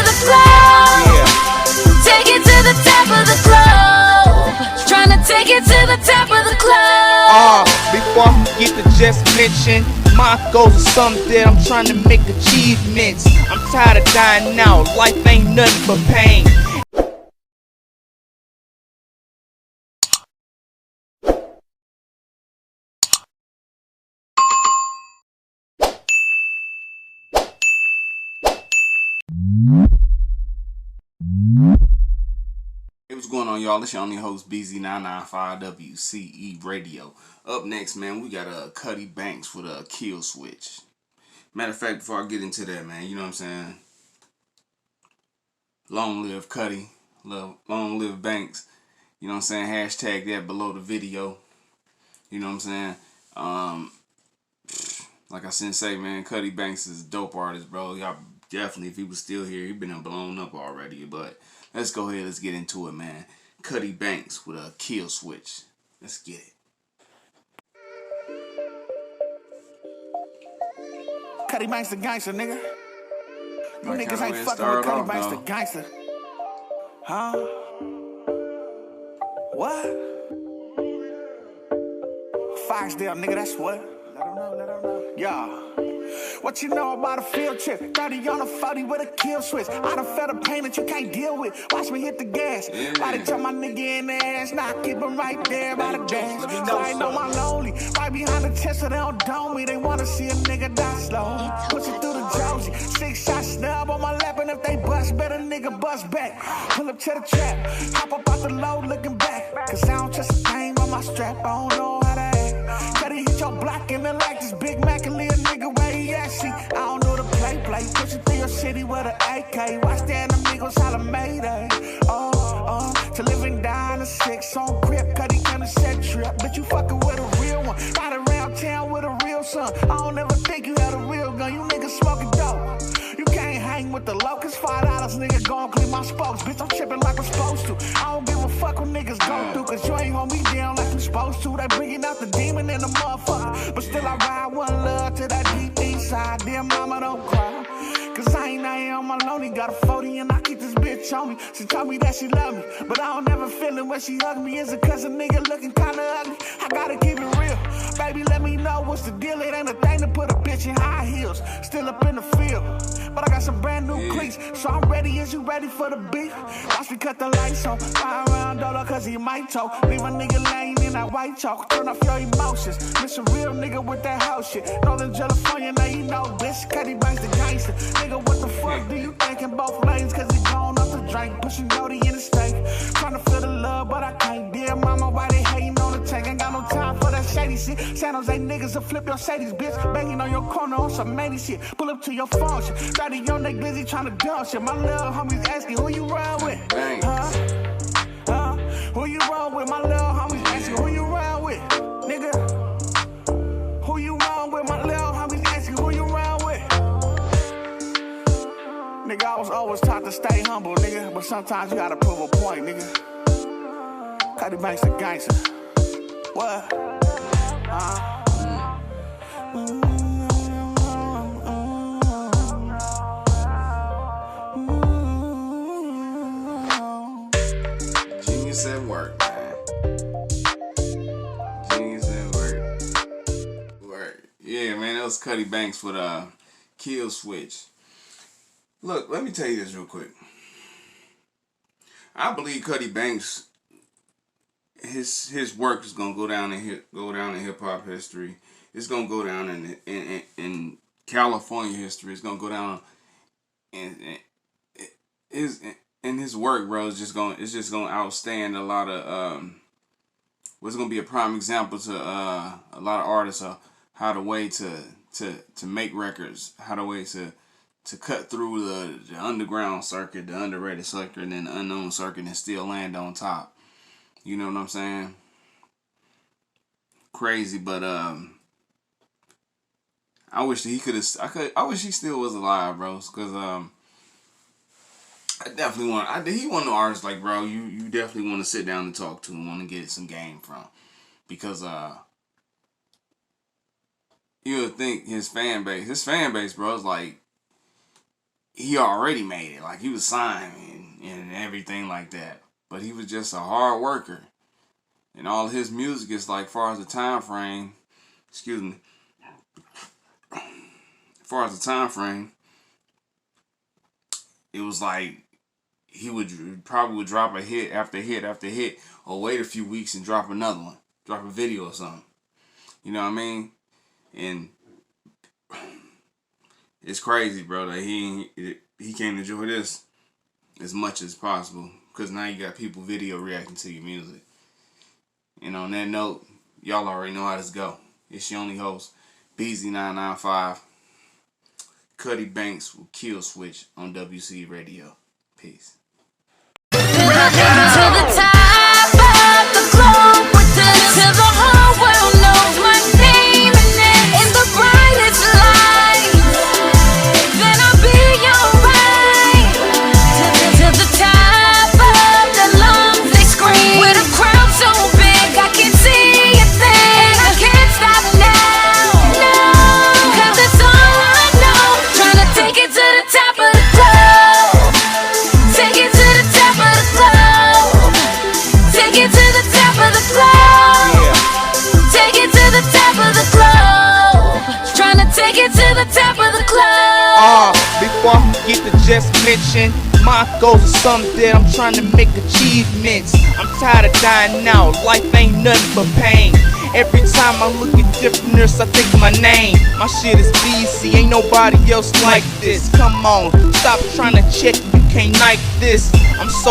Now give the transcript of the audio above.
the globe. Take it to the top of the globe. Trying to take it to the top of the globe. Before I forget to just mention, my goals are something that I'm trying to make achievements. I'm tired of dying out, life ain't nothing but pain. Hey, what's going on, y'all? It's your only host, BZ995WCE Radio. Up next, man, we got Cutty Banks with a kill switch. Matter of fact, before I get into that, man, you know what I'm saying? Long live Cutty, long live Banks. You know what I'm saying? Hashtag that below the video. You know what I'm saying? Like I said, man, Cutty Banks is a dope artist, bro. Y'all definitely, if he was still here, he'd been blown up already. But let's go ahead, let's get into it, man. Cutty Banks with a kill switch. Let's get it. Cutty Banks the gangster, nigga. You Like niggas how ain't it fucking with started Cutty off, Banks though. the gangster. Huh? What? Foxdale, nigga, that's what? Let 'em know. Yeah. What you know about a field trip? 30 on a 40 with a kill switch. I done felt a pain that you can't deal with. Watch me hit the gas. Why they tell my nigga in the ass? Nah, keep him right there by the gas. So I know my lonely. Right behind the chest so they don't dome me. They wanna see a nigga die slow. Push it through the Josie. 6 shot snub on my lap. And if they bust, better nigga bust back. Pull up to the trap. Hop up out the load looking back. Cause I don't trust a thing on my strap. I don't know how to act. Gotta hit your block and then like this Big Mac and leave a nigga where he at. See, I don't know the play. Pushing through your city with an AK. Watch that amigos holla Mayday. To live and die in a 6 on grip. Cutty kinda set trip. But you fucking with a real one. Ride around town with a real son. I don't ever think you had a real gun. You niggas smoking dope. You can't hang with the locust. $5 nigga gon' clean my spokes. Bitch, I'm tripping like I'm supposed to. I don't give a fuck what niggas go through. Cause you ain't hold me down like you supposed to. They bringing out the demon in the motherfucker. But still I ride one love to that deep east side. Dear mama, don't cry. Cause I ain't on my lonely. Got a 40 and I keep this bitch on me. She told me that she love me. But I don't ever feel it when she hug me. Is it cause a nigga looking kinda ugly? I gotta keep it real. Baby, let me know what's the deal. It ain't a thing to put a bitch in high heels. Still up in the field. But I got some brand new cleats. So I'm ready. Is you ready for the beef? Watch me cut the lights on. Fly around dollar cause he might talk. Leave a nigga laying in that white chalk. Turn off your emotions. Miss a real nigga with that house shit. Northern California, now you know, bitch. Cutty Banks the gangster. Nigga, what the fuck do you think in both lanes? Cause he gone off the drink. Pushing Cody in the steak. Trying to feel the love, but I can't. Dear mama, why they hating on the tank? Ain't got no time for that shady shit. San Jose niggas will flip your Sadie's, bitch. Banging on your corner on some matey shit. Pull up to your function. 30 on they busy trying to dump shit. My little homies asking who you run with. Who you run with? My little homies asking who you run with. Nigga. Who you run with? My little homies asking who you run with. Nigga, I was always taught to stay humble, nigga. But sometimes you gotta prove a point, nigga. Cutty Banks the gangster. What? Genius at work, man. Genius at work. Yeah, man, that was Cutty Banks with a kill switch. Look, let me tell you this real quick. I believe Cutty Banks, his work is gonna go down in hip hop history. It's gonna go down in California history. It's gonna go down in his work, bro. It's just gonna outstand a lot of what's gonna be a prime example to a lot of artists of how the way to make records, how the way to cut through the underground circuit, the underrated circuit, and then the unknown circuit, and still land on top. You know what I'm saying? Crazy, but I wish he could have. I wish he still was alive, bro. Cause I definitely want. He one of the artists like, bro. You definitely want to sit down and talk to and want to get some game from, because you would think his fan base, bro, is like, he already made it. Like, he was signed and everything like that. But he was just a hard worker. And all his music is like, far as the time frame, it was like he would probably drop a hit after hit after hit, or wait a few weeks and drop another one, drop a video or something. You know what I mean? And it's crazy, bro, that he can't enjoy this as much as possible, because now you got people video reacting to your music. And on that note, y'all already know how this go. It's your only host, BZ995. Cutty Banks will kill switch on WC Radio. Peace. To the top of the globe, till the whole world knows my name, and then in the brightest light, then I'll be alright. To the top of the lungs they scream, with a crowd so big I can see a thing, and I can't stop now, no, 'cause it's all I know. Trying to take it to the top of the globe, take it to the top of the globe, take it to the top of the globe, take it to the top of the globe, trying to take it to the top of the globe. Before I forget to just mention, my goals are something that I'm trying to make achievements. I'm tired of dying out, life ain't nothing but pain. Every time I look at differentness, I think of my name. My shit is BC, ain't nobody else like this. Come on, stop trying to check, you can't like this. I'm so